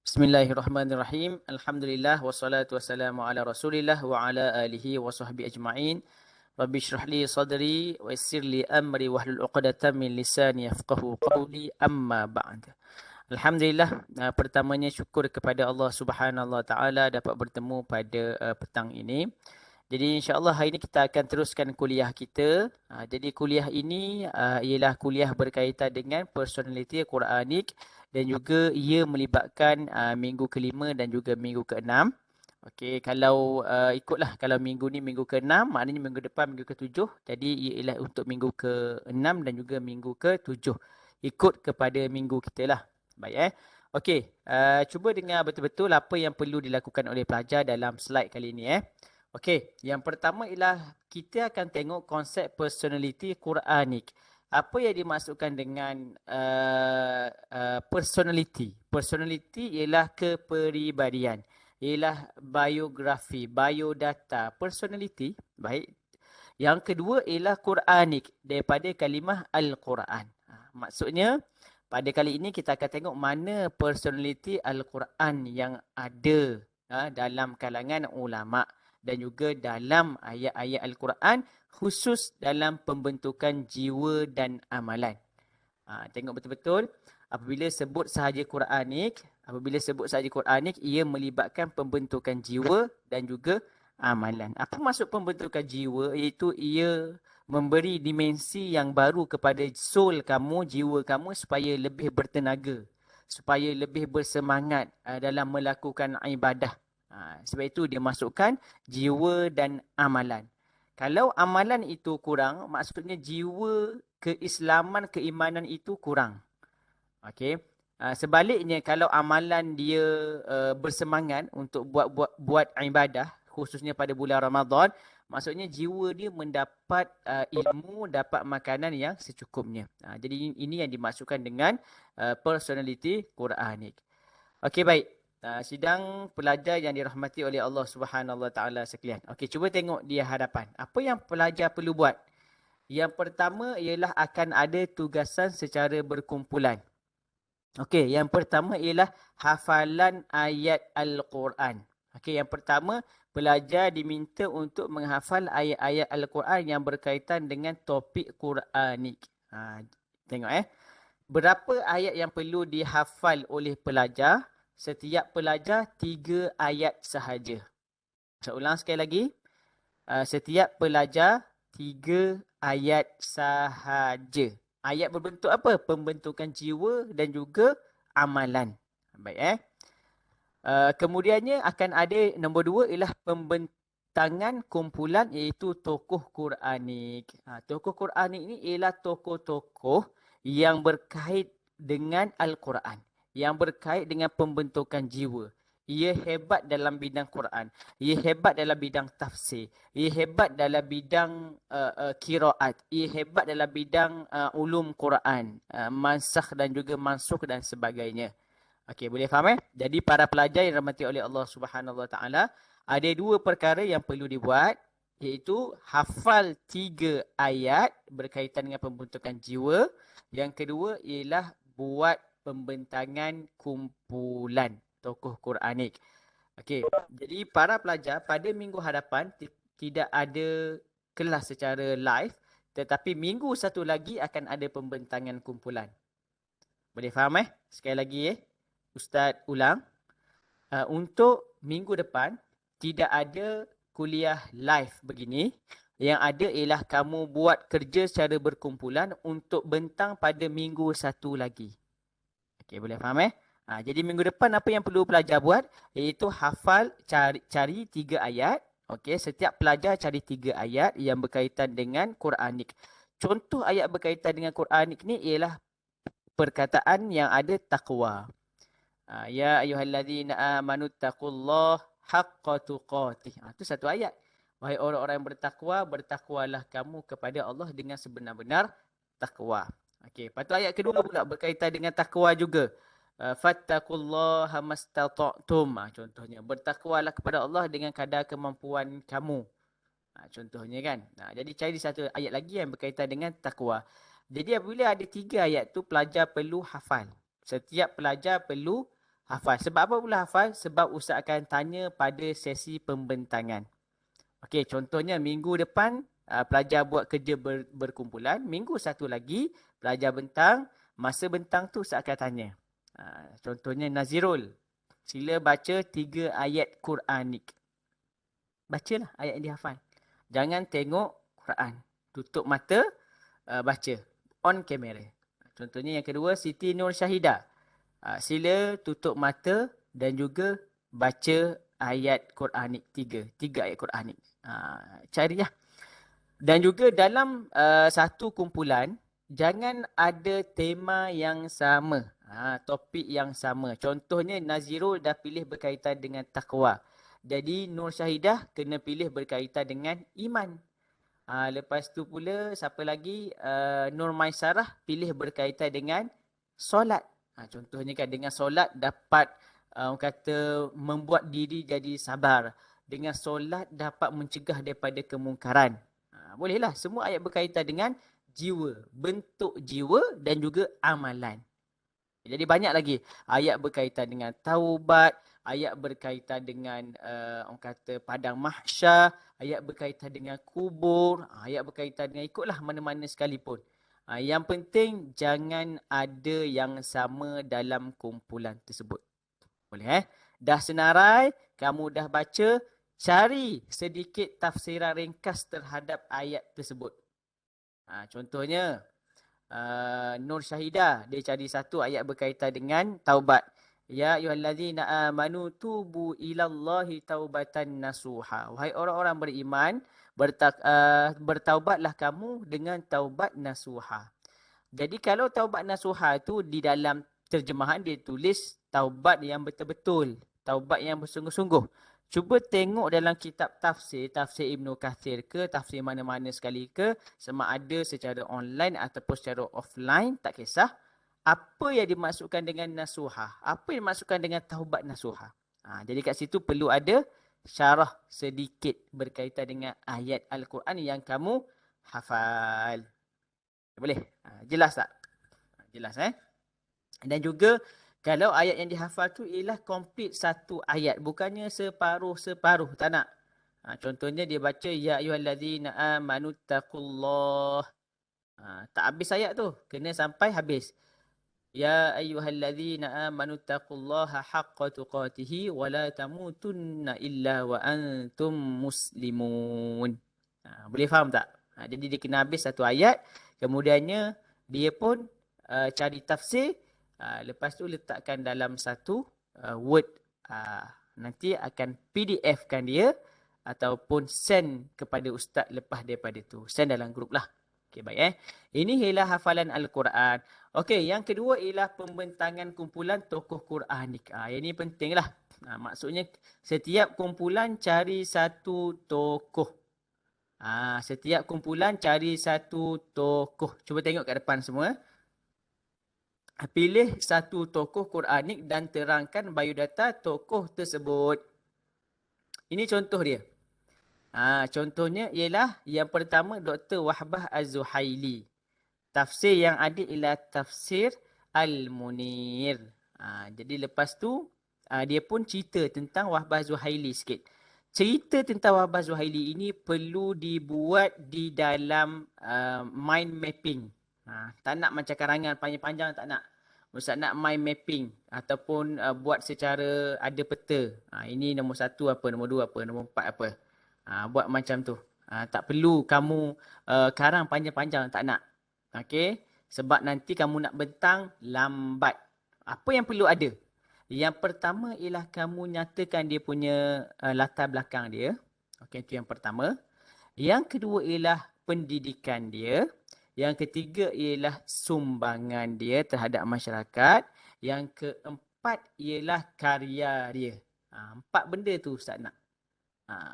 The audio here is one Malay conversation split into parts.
Bismillahirrahmanirrahim. Alhamdulillah wassalatu wassalamu ala Rasulillah wa ala alihi wa sahbihi ajma'in. Rabbi shrah li sadri wa yassir li amri wahlul 'uqdatam min lisani yafqahu qawli. Amma ba'd. Alhamdulillah, pertamanya syukur kepada Allah Subhanahu wa taala dapat bertemu pada petang ini. Jadi insya-Allah hari ini kita akan teruskan kuliah kita. Jadi kuliah ini ialah kuliah berkaitan dengan personaliti Quranik dan juga ia melibatkan minggu kelima dan juga minggu keenam. Okey, kalau ikutlah kalau minggu ni minggu keenam, maknanya minggu depan minggu ketujuh. Jadi ia ialah untuk minggu keenam dan juga minggu ketujuh. Ikut kepada minggu kita lah. Baik Okey, cuba dengar betul-betul apa yang perlu dilakukan oleh pelajar dalam slide kali ini Okey, yang pertama ialah kita akan tengok konsep personality Quranik. Apa yang dimaksudkan dengan personality? Personality ialah kepribadian, ialah biografi, biodata, personality. Baik. Yang kedua ialah Quranik daripada kalimah Al-Quran. Maksudnya pada kali ini kita akan tengok mana personality Al-Quran yang ada dalam kalangan ulama dan juga dalam ayat-ayat Al-Quran khusus dalam pembentukan jiwa dan amalan. Tengok betul-betul apabila sebut sahaja Quranik, ia melibatkan pembentukan jiwa dan juga amalan. Apa maksud pembentukan jiwa? Iaitu ia memberi dimensi yang baru kepada soul kamu, jiwa kamu supaya lebih bertenaga, supaya lebih bersemangat dalam melakukan ibadah. Sebab itu dia masukkan jiwa dan amalan. Kalau amalan itu kurang, maksudnya jiwa keislaman, keimanan itu kurang. Okey. Sebaliknya kalau amalan dia bersemangat untuk buat ibadah khususnya pada bulan Ramadan, maksudnya jiwa dia mendapat ilmu, dapat makanan yang secukupnya. Jadi ini yang dimaksudkan dengan personality Quranik. Okey, baik. Sidang pelajar yang dirahmati oleh Allah Subhanahu Wa Taala sekalian. Okey, cuba tengok di hadapan. Apa yang pelajar perlu buat? Yang pertama ialah akan ada tugasan secara berkumpulan. Okey, yang pertama ialah hafalan ayat Al-Quran. Okey, yang pertama pelajar diminta untuk menghafal ayat-ayat Al-Quran yang berkaitan dengan topik Quranik. Tengok Berapa ayat yang perlu dihafal oleh pelajar? Setiap pelajar 3 ayat sahaja. Saya ulang sekali lagi. Setiap pelajar 3 ayat sahaja. Ayat berbentuk apa? Pembentukan jiwa dan juga amalan. Baik kemudiannya akan ada nombor 2 ialah pembentangan kumpulan iaitu tokoh Quranik. Tokoh Quranik ini ialah tokoh-tokoh yang berkait dengan Al-Quran, yang berkait dengan pembentukan jiwa. Ia hebat dalam bidang Quran, ia hebat dalam bidang tafsir, ia hebat dalam bidang qiraat, ia hebat dalam bidang ulum Quran, mansakh dan juga mansukh dan sebagainya. Okey, boleh faham Jadi para pelajar yang dirahmati oleh Allah Subhanahu Wa Taala, ada 2 perkara yang perlu dibuat, iaitu hafal 3 ayat berkaitan dengan pembentukan jiwa. Yang kedua ialah buat pembentangan kumpulan tokoh Quranik. Okey, jadi para pelajar pada minggu hadapan tidak ada kelas secara live, tetapi minggu satu lagi akan ada pembentangan kumpulan. Boleh faham Sekali lagi Ustaz ulang. Untuk minggu depan tidak ada kuliah live begini. Yang ada ialah kamu buat kerja secara berkumpulan untuk bentang pada minggu satu lagi. Okey, boleh faham jadi minggu depan apa yang perlu pelajar buat? Iaitu hafal, cari 3 ayat. Okey, setiap pelajar cari 3 ayat yang berkaitan dengan Quranik. Contoh ayat berkaitan dengan Quranik ni ialah perkataan yang ada taqwa. Ya ayyuhallazina amanu taqullaha haqqa tuqatih. Itu satu ayat. Wahai orang-orang yang bertakwa, bertakwalah kamu kepada Allah dengan sebenar-benar takwa. Okey, lepas tu ayat kedua pula berkaitan dengan takwa juga. Fattaqullaha mastata'tum. Contohnya, bertakwalah kepada Allah dengan kadar kemampuan kamu. Contohnya kan. Jadi cari satu ayat lagi yang berkaitan dengan takwa. Jadi apabila ada 3 ayat tu pelajar perlu hafal. Setiap pelajar perlu hafal. Sebab apa pula hafal? Sebab Ustaz akan tanya pada sesi pembentangan. Okey, contohnya minggu depan pelajar buat kerja berkumpulan. Minggu satu lagi, pelajar bentang. Masa bentang tu Ustaz akan tanya. Contohnya Nazirul, sila baca 3 ayat Quranik. Bacalah ayat yang dihafal. Jangan tengok Quran. Tutup mata, baca. On kamera. Contohnya yang kedua, Siti Nur Syahidah. Sila tutup mata dan juga baca ayat Quranik 3. 3 ayat Quranik. Carilah. Dan juga dalam satu kumpulan, jangan ada tema yang sama. Topik yang sama. Contohnya Nazirul dah pilih berkaitan dengan takwa. Jadi Nur Syahidah kena pilih berkaitan dengan iman. Lepas tu pula siapa lagi? Nur Maisarah pilih berkaitan dengan solat. Contohnya kan dengan solat dapat orang kata membuat diri jadi sabar. Dengan solat dapat mencegah daripada kemungkaran. Bolehlah, semua ayat berkaitan dengan jiwa, bentuk jiwa dan juga amalan. Jadi banyak lagi ayat berkaitan dengan taubat, ayat berkaitan dengan orang kata padang mahsyar, ayat berkaitan dengan kubur, ayat berkaitan dengan ikutlah mana-mana sekalipun. Yang penting jangan ada yang sama dalam kumpulan tersebut. Boleh Dah senarai, kamu dah baca, cari sedikit tafsiran ringkas terhadap ayat tersebut. Contohnya Nur Syahidah, dia cari satu ayat berkaitan dengan taubat. Ya ayyuhallazina amanu tubu ilallahi taubatan nasuha. Wahai orang-orang beriman, bertaubatlah kamu dengan taubat nasuha. Jadi kalau taubat nasuha tu di dalam terjemahan dia tulis taubat yang betul-betul, taubat yang bersungguh-sungguh. Cuba tengok dalam kitab tafsir, tafsir Ibnu Kathir ke, tafsir mana-mana sekali ke, sama ada secara online ataupun secara offline, tak kisah. Apa yang dimaksudkan dengan nasuha? Apa yang dimaksudkan dengan taubat nasuha? Jadi kat situ perlu ada syarah sedikit berkaitan dengan ayat Al-Quran yang kamu hafal. Boleh? Jelas tak? Jelas Dan juga kalau ayat yang dihafal tu ialah komplit satu ayat. Bukannya separuh-separuh. Tak nak. Contohnya dia baca ya ayyuhallazina amanu taqullah. Tak habis ayat tu. Kena sampai habis. Ya ayyuhallazina amanu taqullaha haqqa tuqatihi wa la tamutunna illa wa antum muslimun. Boleh faham tak? Jadi dia kena habis satu ayat. Kemudiannya dia pun cari tafsir. Lepas tu letakkan dalam satu Word. Nanti akan PDF-kan dia ataupun send kepada ustaz lepas daripada tu. Send dalam grup lah. Okey, baik Ini ialah hafalan Al-Quran. Okey, yang kedua ialah pembentangan kumpulan tokoh Quranik. Ini penting lah. Maksudnya setiap kumpulan cari satu tokoh. Setiap kumpulan cari satu tokoh. Cuba tengok kat depan semua. Pilih satu tokoh Quranik dan terangkan biodata tokoh tersebut. Ini contoh dia. Contohnya ialah yang pertama Dr. Wahbah Az-Zuhaili. Tafsir yang ada ialah tafsir Al-Munir. Jadi lepas tu dia pun cerita tentang Wahbah Zuhaili sikit. Cerita tentang Wahbah Zuhaili ini perlu dibuat di dalam mind mapping. Tak nak macam karangan panjang-panjang, tak nak. Ustaz nak mind mapping ataupun buat secara ada peta. Ini nombor 1 apa, nombor 2 apa, nombor 4 apa. Buat macam tu. Tak perlu kamu karang panjang-panjang, tak nak. Okey, sebab nanti kamu nak bentang lambat. Apa yang perlu ada? Yang pertama ialah kamu nyatakan dia punya latar belakang dia. Okey, itu yang pertama. Yang kedua ialah pendidikan dia. Yang ketiga ialah sumbangan dia terhadap masyarakat. Yang keempat ialah karya dia. 4 benda tu Ustaz nak.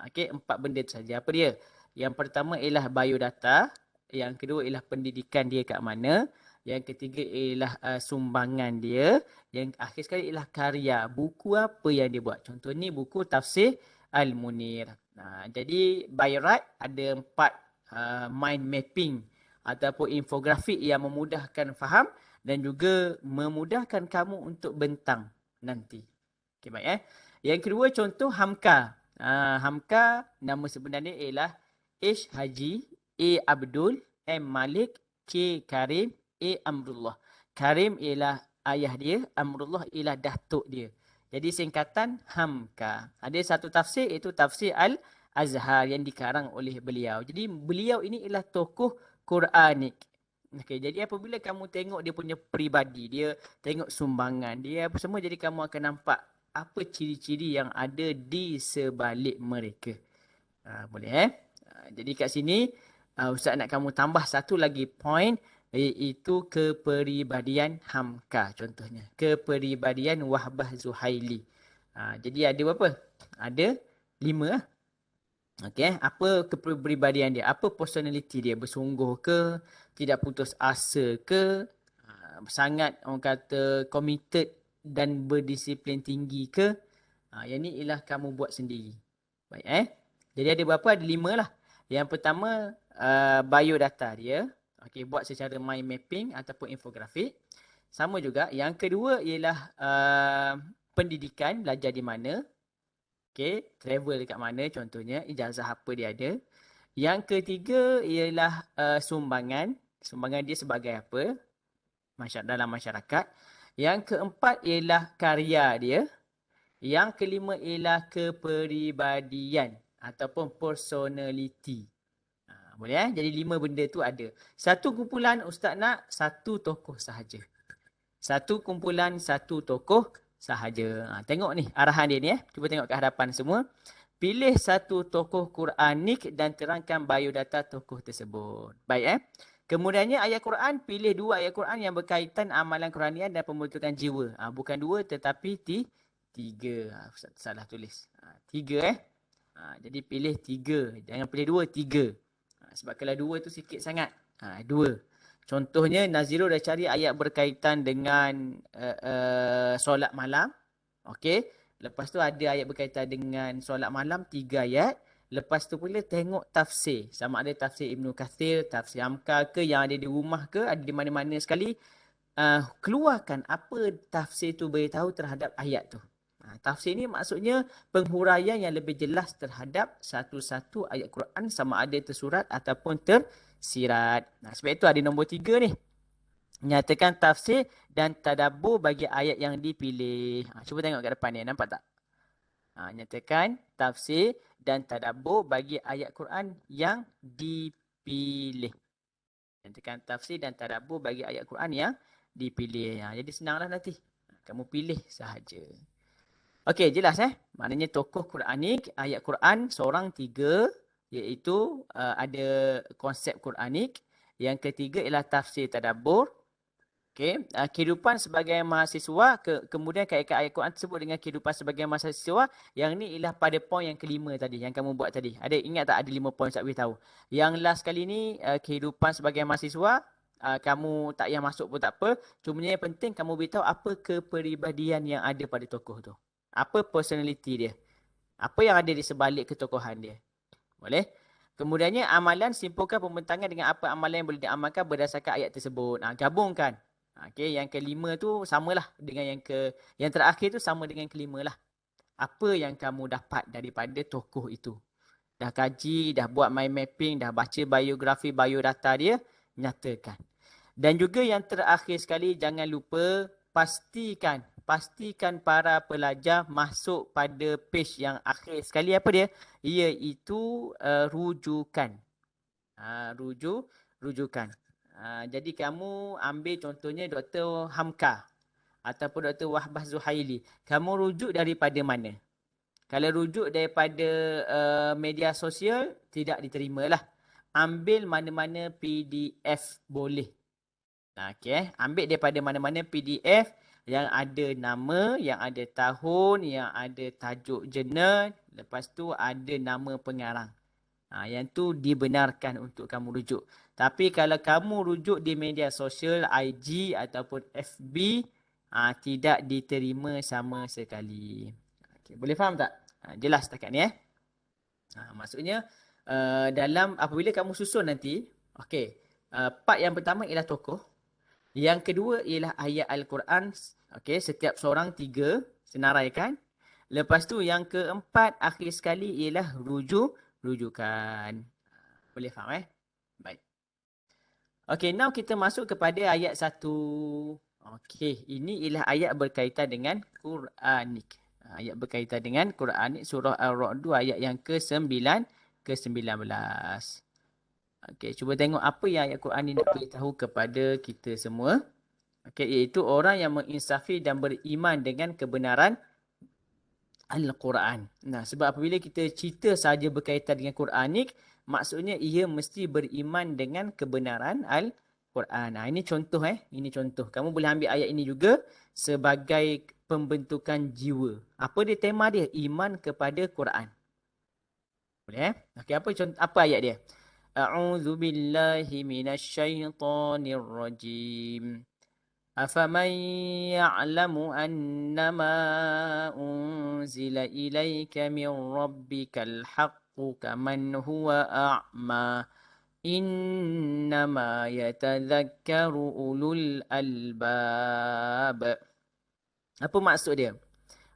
Okey, 4 benda tu saja. Apa dia? Yang pertama ialah biodata. Yang kedua ialah pendidikan dia kat mana. Yang ketiga ialah sumbangan dia. Yang akhir sekali ialah karya. Buku apa yang dia buat. Contoh ni buku Tafsir Al-Munir. Jadi by right ada 4 mind mapping ataupun infografik yang memudahkan faham dan juga memudahkan kamu untuk bentang. nanti. Okey, baik Yang kedua contoh Hamka. Hamka nama sebenarnya ialah H Haji, A Abdul, M Malik, K Karim, A Amrullah. Karim ialah ayah dia, Amrullah ialah datuk dia. Jadi singkatan Hamka. Ada satu tafsir iaitu tafsir Al-Azhar yang dikarang oleh beliau. Jadi beliau ini ialah tokoh Quranik. Okey, jadi apabila kamu tengok dia punya peribadi, dia tengok sumbangan dia apa semua, jadi kamu akan nampak apa ciri-ciri yang ada di sebalik mereka. Boleh jadi kat sini Ustaz nak kamu tambah satu lagi point, iaitu kepribadian Hamka contohnya. Kepribadian Wahbah Zuhaili. Jadi ada berapa? Ada 5 lah. Okey, apa kepribadian dia? Apa personality dia? Bersungguh ke? Tidak putus asa ke? Sangat orang kata committed dan berdisiplin tinggi ke? Yang ni ialah kamu buat sendiri. Baik Jadi ada berapa? Ada 5 lah. Yang pertama biodata dia. Okey, buat secara mind mapping ataupun infografik. Sama juga. Yang kedua ialah pendidikan, belajar di mana. Okey, travel dekat mana contohnya, ijazah apa dia ada. Yang ketiga ialah sumbangan. Sumbangan dia sebagai apa? Dalam masyarakat. Yang keempat ialah karya dia. Yang kelima ialah kepribadian ataupun personality. Boleh Jadi 5 benda tu ada. Satu kumpulan Ustaz nak satu tokoh sahaja. Satu kumpulan satu tokoh sahaja. Tengok ni arahan dia ni Cuba tengok ke hadapan semua. Pilih satu tokoh Quranik dan terangkan biodata tokoh tersebut. Baik Kemudiannya ayat Quran, pilih 2 ayat Quran yang berkaitan amalan Quranian dan pembentukan jiwa. Bukan 2 tetapi 3. Ustaz salah tulis. 3 Jadi pilih 3. Jangan pilih 2, 3. Sebab kalau 2 tu sikit sangat. 2. Contohnya Nazirul dah cari ayat berkaitan dengan solat malam. Okey. Lepas tu ada ayat berkaitan dengan solat malam 3 ayat. Lepas tu pula tengok tafsir. Sama ada tafsir Ibnu Kathir, tafsir Amka ke, yang ada di rumah ke, ada di mana-mana sekali. Keluarkan apa tafsir tu beritahu terhadap ayat tu. Tafsir ni maksudnya penghuraian yang lebih jelas terhadap satu-satu ayat Quran, sama ada tersurat ataupun tersirat. Sebab itu ada nombor 3 ni. Nyatakan tafsir dan tadabbur bagi ayat yang dipilih. Cuba tengok kat depan ni, nampak tak? Nyatakan tafsir dan tadabbur bagi ayat Quran yang dipilih. Nyatakan tafsir dan tadabbur bagi ayat Quran yang dipilih. Jadi senanglah nanti. Kamu pilih sahaja. Okey, jelas Maknanya tokoh Quranik, ayat Quran seorang 3, iaitu ada konsep Quranik. Yang ketiga ialah tafsir tadabbur. Okey, kehidupan sebagai mahasiswa, kemudian kaitkan ayat Quran tersebut dengan kehidupan sebagai mahasiswa. Yang ni ialah pada poin yang kelima tadi, yang kamu buat tadi. Ingat tak ada 5 poin saya beritahu. Yang last kali ni kehidupan sebagai mahasiswa, kamu tak payah masuk pun tak apa. Cuma yang penting kamu beritahu apa kepribadian yang ada pada tokoh tu. Apa personality dia? Apa yang ada di sebalik ketokohan dia? Boleh? Kemudiannya amalan, simpulkan pembentangan dengan apa amalan yang boleh diamalkan berdasarkan ayat tersebut. Gabungkan. Okey, yang kelima tu samalah dengan yang terakhir tu sama dengan kelima lah. Apa yang kamu dapat daripada tokoh itu? Dah kaji, dah buat mind mapping, dah baca biografi, biodata dia, nyatakan. Dan juga yang terakhir sekali, jangan lupa pastikan para pelajar masuk pada page yang akhir sekali. Apa dia? Iaitu rujukan. Rujukan. Jadi kamu ambil contohnya Dr. Hamka ataupun Dr. Wahbah Zuhaili. Kamu rujuk daripada mana? Kalau rujuk daripada media sosial, tidak diterimalah. Ambil mana-mana PDF boleh. Okey, ambil daripada mana-mana PDF yang ada nama, yang ada tahun, yang ada tajuk jurnal, lepas tu ada nama pengarang. Yang tu dibenarkan untuk kamu rujuk. Tapi kalau kamu rujuk di media sosial, IG ataupun FB, tidak diterima sama sekali. Okay, boleh faham tak? Jelas setakat ni maksudnya dalam apabila kamu susun nanti, okey, part yang pertama ialah tokoh. Yang kedua ialah ayat Al-Quran Okey, setiap seorang 3 senarai kan. Lepas tu yang keempat akhir sekali ialah rujukan. Boleh faham Baik. Okey, now kita masuk kepada ayat 1. Okey, ini ialah ayat berkaitan dengan Quranik. Ayat berkaitan dengan Quranik surah Ar-Ra'd ayat yang ke-9 ke-19. Okey, cuba tengok apa yang ayat Quran ini nak beritahu kepada kita semua. Okey, iaitu orang yang menginsafi dan beriman dengan kebenaran Al-Quran. Nah, sebab apabila kita cerita saja berkaitan dengan Quranik, maksudnya ia mesti beriman dengan kebenaran Al-Quran. Nah, ini contoh Ini contoh. Kamu boleh ambil ayat ini juga sebagai pembentukan jiwa. Apa dia tema dia? Iman kepada Quran. Boleh Okey, apa ayat dia? A'udzu billahi minasyaitonir rajim. أفمن يعلم أنما أنزل إليك من ربك الحق كمن هو أعمى إنما يتذكر أولو الألباب. Apa maksud dia?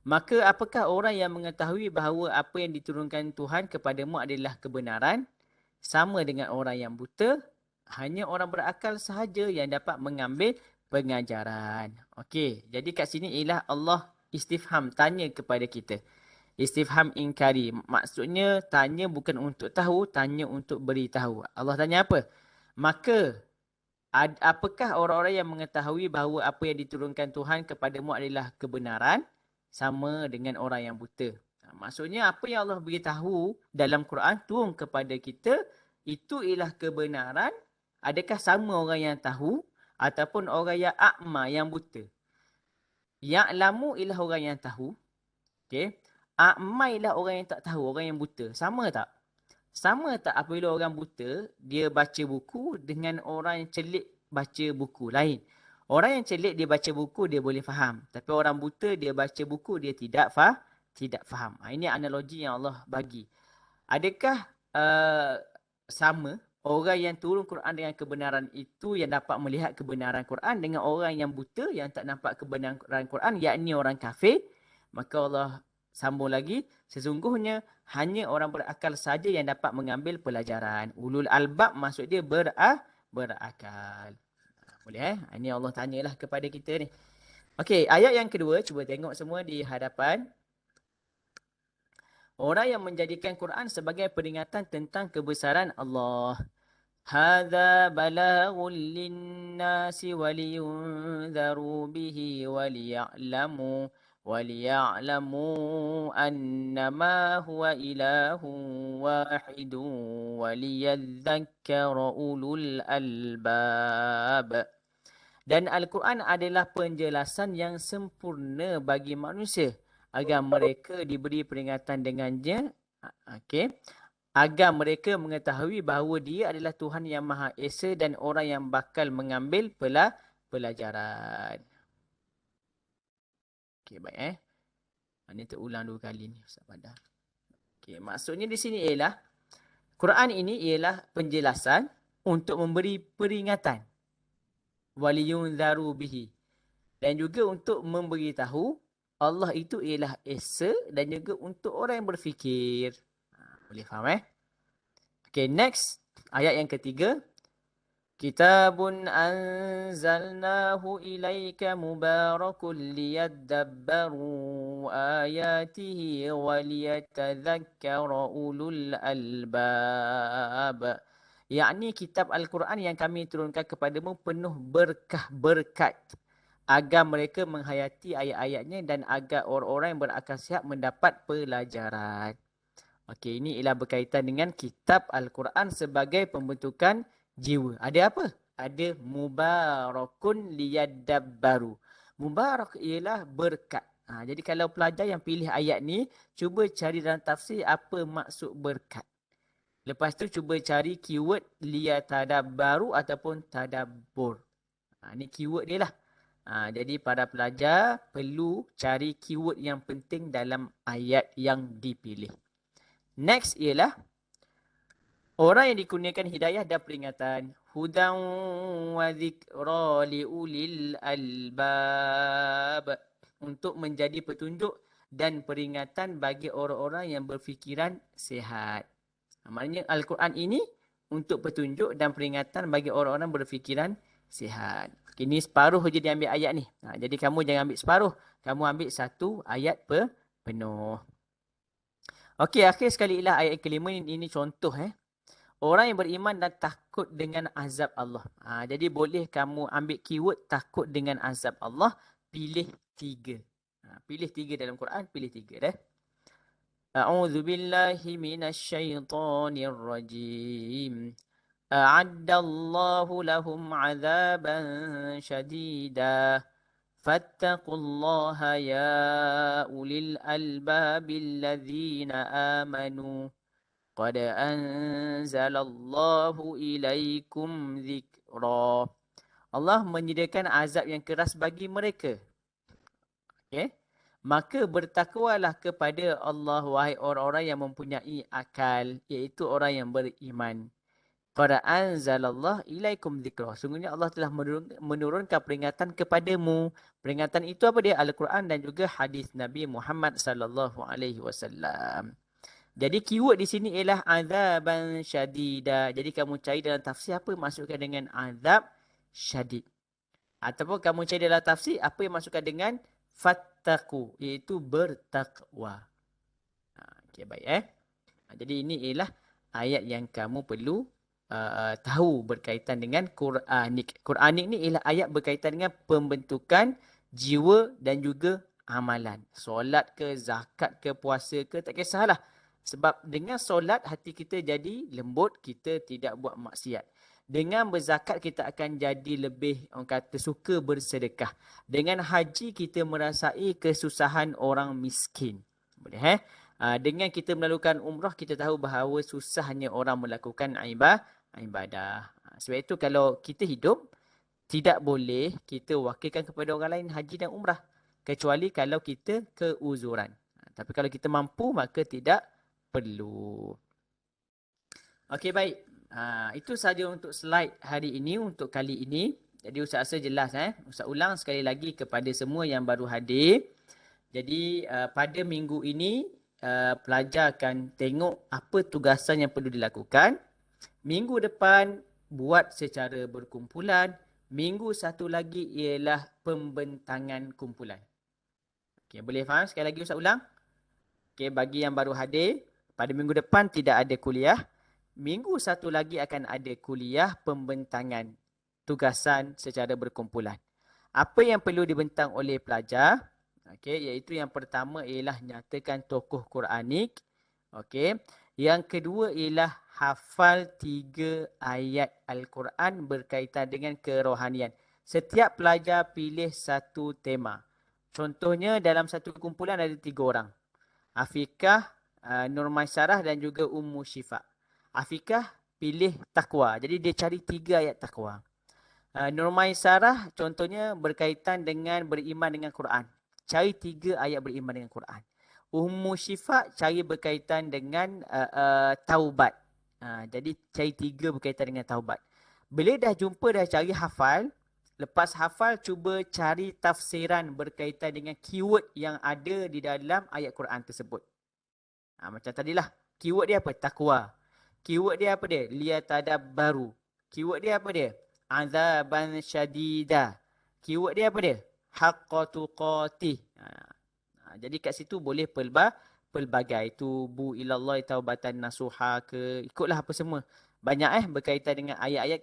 Maka apakah orang yang mengetahui bahawa apa yang diturunkan Tuhan kepadamu adalah kebenaran sama dengan orang yang buta? Hanya orang berakal sahaja yang dapat mengambil pengajaran. Okey, jadi kat sini ialah Allah istifham, tanya kepada kita. Istifham ingkari. Maksudnya tanya bukan untuk tahu, tanya untuk beritahu. Allah tanya apa? Maka apakah orang-orang yang mengetahui bahawa apa yang diturunkan Tuhan kepadamu adalah kebenaran sama dengan orang yang buta? Maksudnya apa yang Allah beritahu dalam Quran turun kepada kita itu ialah kebenaran. Adakah sama orang yang tahu ataupun orang yang a'ma, yang buta? Ya'lamu ialah orang yang tahu. Okey. A'ma ialah orang yang tak tahu, orang yang buta. Sama tak? Sama tak apabila orang buta, dia baca buku dengan orang yang celik baca buku lain. Orang yang celik dia baca buku, dia boleh faham. Tapi orang buta, dia baca buku, dia tidak faham. Ini analogi yang Allah bagi. Adakah sama orang yang turun Quran dengan kebenaran itu yang dapat melihat kebenaran Quran dengan orang yang buta yang tak nampak kebenaran Quran, yakni orang kafir? Maka Allah sambung lagi, sesungguhnya hanya orang berakal saja yang dapat mengambil pelajaran. Ulul albab maksud dia berakal. Boleh Ini Allah tanyalah kepada kita ni. Okey, ayat yang kedua, cuba tengok semua di hadapan. Orang yang menjadikan Quran sebagai peringatan tentang kebesaran Allah. Hadza balaghun linnasi waliyunzaru bihi waliya'lamu annama huwa ilahun wahidun waliyadzakkara ulul albab. Dan Al-Quran adalah penjelasan yang sempurna bagi manusia agar mereka diberi peringatan dengannya. Okey. Agar mereka mengetahui bahawa dia adalah Tuhan yang Maha Esa dan orang yang bakal mengambil pelajaran. Okey, baik Ini terulang 2 kali ni Ustaz Badar. Okey, maksudnya di sini ialah Quran ini ialah penjelasan untuk memberi peringatan. Waliyunzaru bihi. Dan juga untuk memberitahu Allah itu ialah Esa dan juga untuk orang yang berfikir. Boleh faham Okay, next. Ayat yang ketiga. Kitabun anzalnahu ilaika mubarakun liyadabbaru ayatihi waliyatadhakkara ulul albab. Yakni kitab Al-Quran yang kami turunkan kepadamu penuh berkah-berkat agar mereka menghayati ayat-ayatnya dan agar orang-orang yang berakal sihat mendapat pelajaran. Okey, ini ialah berkaitan dengan kitab Al-Quran sebagai pembentukan jiwa. Ada apa? Ada mubarakun liyadabbaru. Mubarak ialah berkat. Jadi kalau pelajar yang pilih ayat ni, cuba cari dalam tafsir apa maksud berkat. Lepas tu cuba cari keyword liyatadabbaru ataupun tadabbur. Ini keyword dia lah. Jadi para pelajar perlu cari keyword yang penting dalam ayat yang dipilih. Next ialah Orang yang dikurniakan hidayah dan peringatan. Hudan wa dzikra liulil albab. Untuk menjadi petunjuk dan peringatan bagi orang-orang yang berfikiran sihat. Maknanya Al-Quran ini untuk petunjuk dan peringatan bagi orang-orang berfikiran sihat. Ini separuh je diambil ayat ni. Jadi kamu jangan ambil separuh. Kamu ambil satu ayat penuh. Okey, akhir sekali ialah ayat kelima ini contoh. Orang yang beriman dan takut dengan azab Allah. Jadi boleh kamu ambil keyword takut dengan azab Allah. Pilih 3. Pilih 3 dalam Quran. Pilih 3 dah. A'udzu billahi minasy syaithanir rajim. A'addallahu lahum 'adzaban syadida. Fattaqullaha ya ulil albabil ladzina amanu. Qad anzalallahu ilaikum zikra. Allah menyediakan azab yang keras bagi mereka. Okay? Maka bertakwalah kepada Allah, wahai orang-orang yang mempunyai akal, iaitu orang yang beriman. Qad anzalallahu ilaikum zikra. Sungguhnya Allah telah menurunkan peringatan kepadamu. Peringatan itu apa dia? Al-Quran dan juga hadis Nabi Muhammad sallallahu alaihi wasallam. Jadi keyword di sini ialah azaban syadida. Jadi kamu cari dalam tafsir apa masukkan dengan azab syadid. Ataupun kamu cari dalam tafsir apa yang masukkan dengan fattaku, iaitu bertakwa. Okey, baik. Jadi ini ialah ayat yang kamu perlu tahu berkaitan dengan Quranik. Quranik ni ialah ayat berkaitan dengan pembentukan jiwa dan juga amalan. Solat ke, zakat ke, puasa ke, tak kisahlah. Sebab dengan solat hati kita jadi lembut, kita tidak buat maksiat. Dengan berzakat kita akan jadi lebih, orang kata, suka bersedekah. Dengan haji kita merasai kesusahan orang miskin. Boleh dengan kita melakukan umrah, kita tahu bahawa susahnya orang melakukan ibadah. Sebab itu kalau kita hidup, tidak boleh kita wakilkan kepada orang lain haji dan umrah. Kecuali kalau kita keuzuran. Tapi kalau kita mampu, maka tidak perlu. Okey, baik. Itu saja untuk slide hari ini, untuk kali ini. Jadi Ustaz rasa jelas. Ustaz ulang sekali lagi kepada semua yang baru hadir. Jadi pada minggu ini, pelajar akan tengok apa tugasan yang perlu dilakukan. Minggu depan, buat secara berkumpulan. Minggu satu lagi ialah pembentangan kumpulan. Okey, boleh faham? Sekali lagi Ustaz ulang. Okey, bagi yang baru hadir, pada minggu depan tidak ada kuliah. Minggu satu lagi akan ada kuliah pembentangan tugasan secara berkumpulan. Apa yang perlu dibentang oleh pelajar? Okey, iaitu yang pertama ialah nyatakan tokoh Quranik. Okey. Yang kedua ialah hafal 3 ayat Al-Quran berkaitan dengan kerohanian. Setiap pelajar pilih satu tema. Contohnya dalam satu kumpulan ada 3 orang. Afikah, Nur Maisarah dan juga Ummu Syifa. Afikah pilih takwa. Jadi dia cari 3 ayat takwa. Nur Maisarah contohnya berkaitan dengan beriman dengan Quran. Cari 3 ayat beriman dengan Quran. Ummu Syifa cari berkaitan dengan taubat. Jadi cari 3 berkaitan dengan taubat. Bila dah jumpa, dah cari hafal. Lepas hafal, cuba cari tafsiran berkaitan dengan keyword yang ada di dalam ayat Quran tersebut. Macam tadilah. Keyword dia apa? Takwa. Keyword dia apa dia? Liyatadabbaru. Keyword dia apa dia? Azaban syadida. Keyword dia apa dia? Haqqa tuqatih. Jadi kat situ boleh pelbagai. Tubu ilallah taubatan nasuha ke. Ikutlah apa semua. Banyak berkaitan dengan ayat-ayat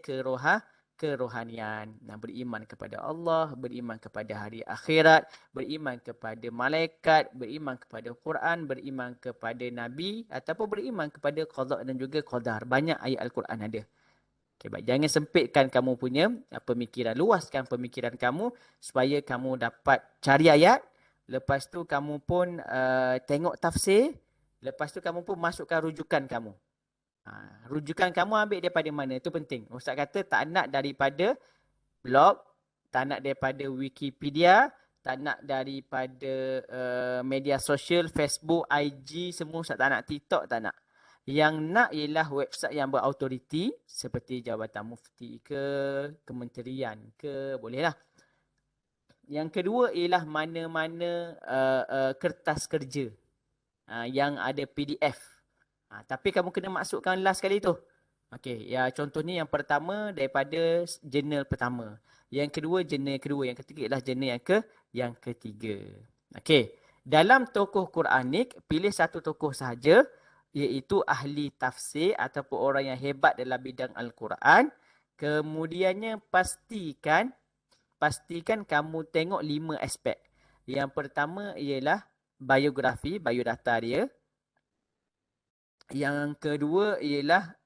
kerohanian. Beriman kepada Allah, beriman kepada hari akhirat, beriman kepada malaikat, beriman kepada Quran, beriman kepada Nabi, ataupun beriman kepada qada dan juga qadar. Banyak ayat Al-Quran ada. Okay, baik. Jangan sempitkan kamu punya pemikiran. Luaskan pemikiran kamu supaya kamu dapat cari ayat. Lepas tu kamu pun tengok tafsir. Lepas tu kamu pun masukkan rujukan kamu. Rujukan kamu ambil daripada mana? Itu penting. Ustaz kata tak nak daripada blog, tak nak daripada Wikipedia, tak nak daripada media sosial, Facebook, IG, semua Ustaz tak nak. TikTok tak nak. Yang nak ialah website yang berautoriti seperti Jabatan Mufti ke, kementerian ke, bolehlah. Yang kedua ialah mana-mana kertas kerja yang ada PDF. Tapi kamu kena masukkan last kali tu. Okey, ya contohnya yang pertama daripada jurnal pertama. Yang kedua jurnal kedua, yang ketiga ialah jurnal yang ketiga. Okey. Dalam tokoh Quranik, pilih satu tokoh sahaja, iaitu ahli tafsir ataupun orang yang hebat dalam bidang Al-Quran. Kemudiannya pastikan kamu tengok 5 aspek. Yang pertama ialah biografi, biodata dia. Yang kedua ialah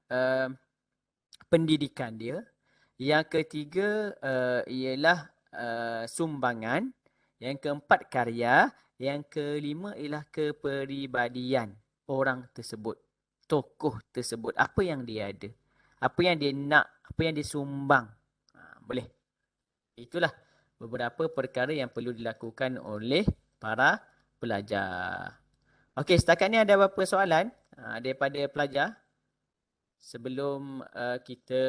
pendidikan dia. Yang ketiga ialah sumbangan. Yang keempat karya. Yang kelima ialah kepribadian orang tersebut. Tokoh tersebut. Apa yang dia ada. Apa yang dia nak. Apa yang dia sumbang. Boleh. Itulah beberapa perkara yang perlu dilakukan oleh para pelajar. Okey, setakat ni ada beberapa soalan daripada pelajar sebelum kita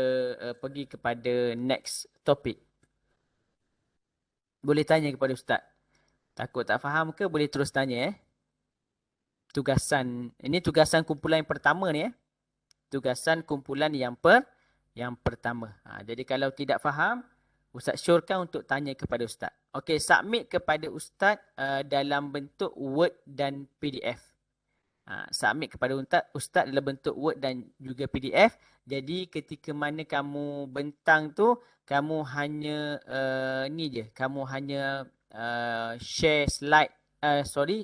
pergi kepada next topik. Boleh tanya kepada Ustaz. Takut tak faham ke boleh terus tanya Ini tugasan kumpulan yang pertama ni Tugasan kumpulan yang pertama. Jadi kalau tidak faham, Ustaz syorkan untuk tanya kepada Ustaz. Okey, submit kepada Ustaz dalam bentuk Word dan PDF. Submit kepada Ustaz dalam bentuk Word dan juga PDF. Jadi ketika mana kamu bentang tu, kamu hanya kamu hanya share slide,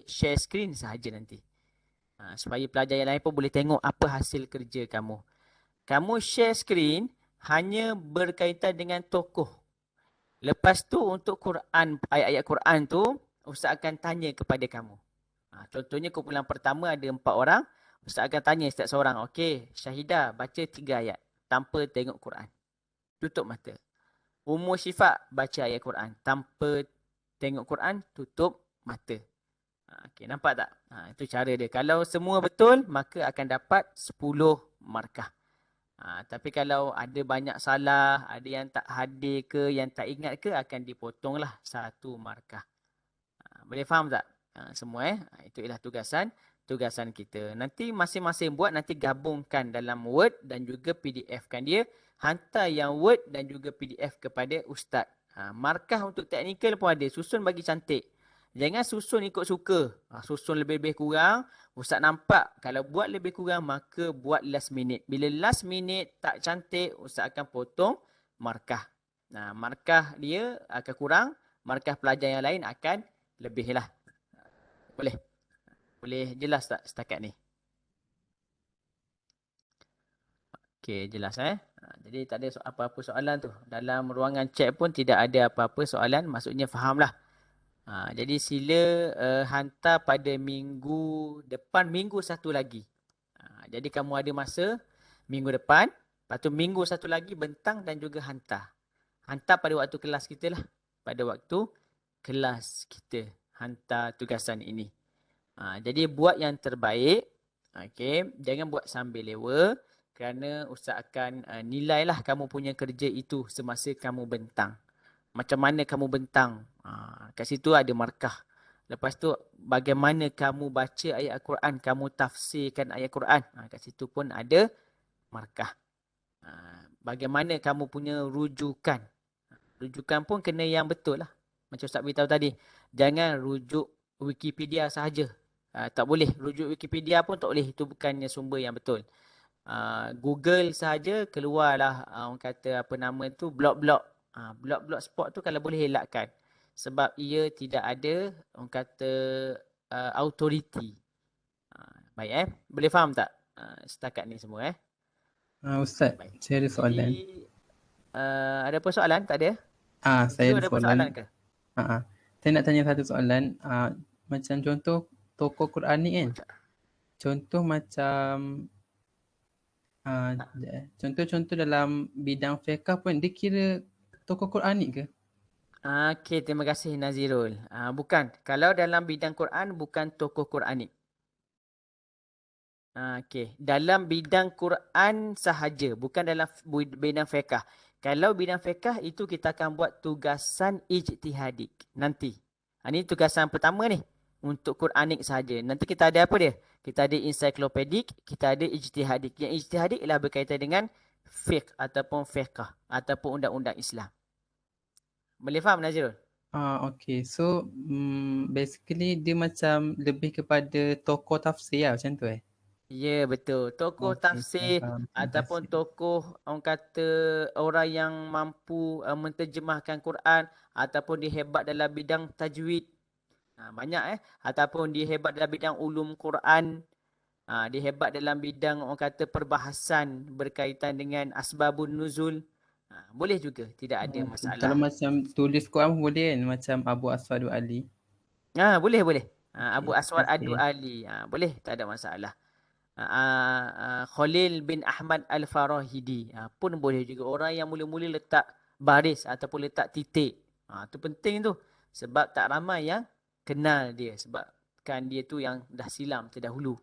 share screen sahaja nanti. Supaya pelajar yang lain pun boleh tengok apa hasil kerja kamu. Kamu share screen hanya berkaitan dengan tokoh. Lepas tu untuk Quran, ayat-ayat Quran tu, Ustaz akan tanya kepada kamu. Contohnya kumpulan pertama ada 4 orang. Ustaz akan tanya setiap seorang. Okey, Syahidah baca 3 ayat tanpa tengok Quran. Tutup mata. Ummu Syifa baca ayat Quran tanpa tengok Quran, tutup mata. Okey, nampak tak? Itu cara dia. Kalau semua betul, maka akan dapat 10 markah. Tapi kalau ada banyak salah, ada yang tak hadir ke, yang tak ingat ke, akan dipotonglah 1 markah. Boleh faham tak? Semua itu ialah tugasan kita. Nanti masing-masing buat, nanti gabungkan dalam Word dan juga PDF kan dia. Hantar yang Word dan juga PDF kepada Ustaz. Markah untuk teknikal pun ada. Susun bagi cantik. Jangan susun ikut suka. Susun lebih-lebih kurang. Ustaz nampak kalau buat lebih kurang maka buat last minute. Bila last minute tak cantik, Ustaz akan potong markah. Markah dia akan kurang. Markah pelajar yang lain akan lebih lah. Boleh? Boleh jelas tak setakat ni? Okey, jelas Jadi tak ada apa-apa soalan tu. Dalam ruangan chat pun tidak ada apa-apa soalan. Maksudnya fahamlah. Jadi sila hantar pada minggu depan, minggu satu lagi. Jadi kamu ada masa minggu depan. Lepas tu minggu satu lagi bentang dan juga hantar. Hantar pada waktu kelas kita lah. Pada waktu kelas kita hantar tugasan ini. Jadi buat yang terbaik. Okey, jangan buat sambil lewa kerana Ustaz akan nilailah kamu punya kerja itu semasa kamu bentang. Macam mana kamu bentang. Kat situ ada markah. Lepas tu bagaimana kamu baca ayat Al-Quran, kamu tafsirkan ayat Quran. Kat situ pun ada markah. Bagaimana kamu punya rujukan. Rujukan pun kena yang betul lah. Macam Ustaz beritahu tadi. Jangan rujuk Wikipedia sahaja. Tak boleh. Rujuk Wikipedia pun tak boleh. Itu bukannya sumber yang betul. Google sahaja keluarlah orang kata apa nama tu blog-blog. Blog-blog sport tu kalau boleh elakkan. Sebab ia tidak ada orang kata authority. Baik Boleh faham tak setakat ni semua Ustaz, Baik. saya ada soalan. Jadi ada apa soalan? Tak ada? Saya ada Ada apa soalan. soalan ke? Saya nak tanya satu soalan. Macam contoh tokoh Quran ni kan. Contoh macam contoh-contoh dalam bidang fiqh pun dia kira tokoh Quranik ke? Okey, terima kasih Nazirul. Bukan. Kalau dalam bidang Quran bukan tokoh Quranik. Okey, dalam bidang Quran sahaja, bukan dalam bidang fiqh. Kalau bidang fiqh itu kita akan buat tugasan ijtihadik nanti. Ini tugasan pertama ni untuk Quranik sahaja. Nanti kita ada apa dia? Kita ada ensiklopedik, kita ada ijtihadik. Yang ijtihadik ialah berkaitan dengan fiqh ataupun fiqh ataupun undang-undang Islam. Boleh faham Nazirul? Okay. So, basically dia macam lebih kepada tokoh tafsir lah macam tu eh? Ya, betul. Tokoh Okay, tafsir faham. Terima ataupun kasih. tokoh orang kata orang yang mampu menterjemahkan Quran ataupun dia hebat dalam bidang tajwid. Banyak ataupun dia hebat dalam bidang ulum Quran. Dia hebat dalam bidang orang kata perbahasan berkaitan dengan asbabun nuzul. Boleh juga, tidak ada Kalau masalah. macam tulis Quran pun boleh kan? Macam Abu Aswad Ali. Boleh, boleh. Okay, Abu terima Aswad Adu kasih. Ali. Boleh, tak ada masalah. Khalil bin Ahmad Al-Farahidi pun boleh juga. Orang yang mula-mula letak baris ataupun letak titik. Tu penting tu. Sebab tak ramai yang kenal dia. Sebab kan dia tu yang dah silam terdahulu.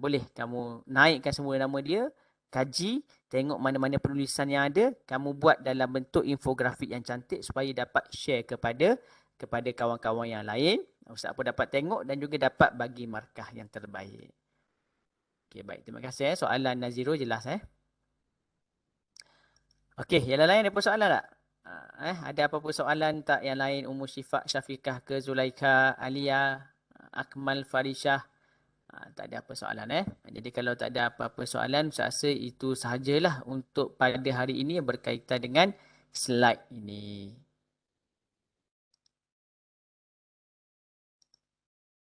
Boleh kamu naikkan semua nama dia, kaji, tengok mana-mana penulisan yang ada, kamu buat dalam bentuk infografik yang cantik supaya dapat share kepada kawan-kawan yang lain. Ustaz pun dapat tengok dan juga dapat bagi markah yang terbaik. Okey, baik. Terima kasih. Soalan Naziro jelas. Okey, yang lain ada soalan tak? Ada apa-apa soalan tak yang lain? Ummu Syifa, Syafiqah ke Zulaika, Alia, Akmal, Farishah? Tak ada apa soalan. Jadi kalau tak ada apa-apa soalan, saya rasa itu sahajalah untuk pada hari ini yang berkaitan dengan slide ini.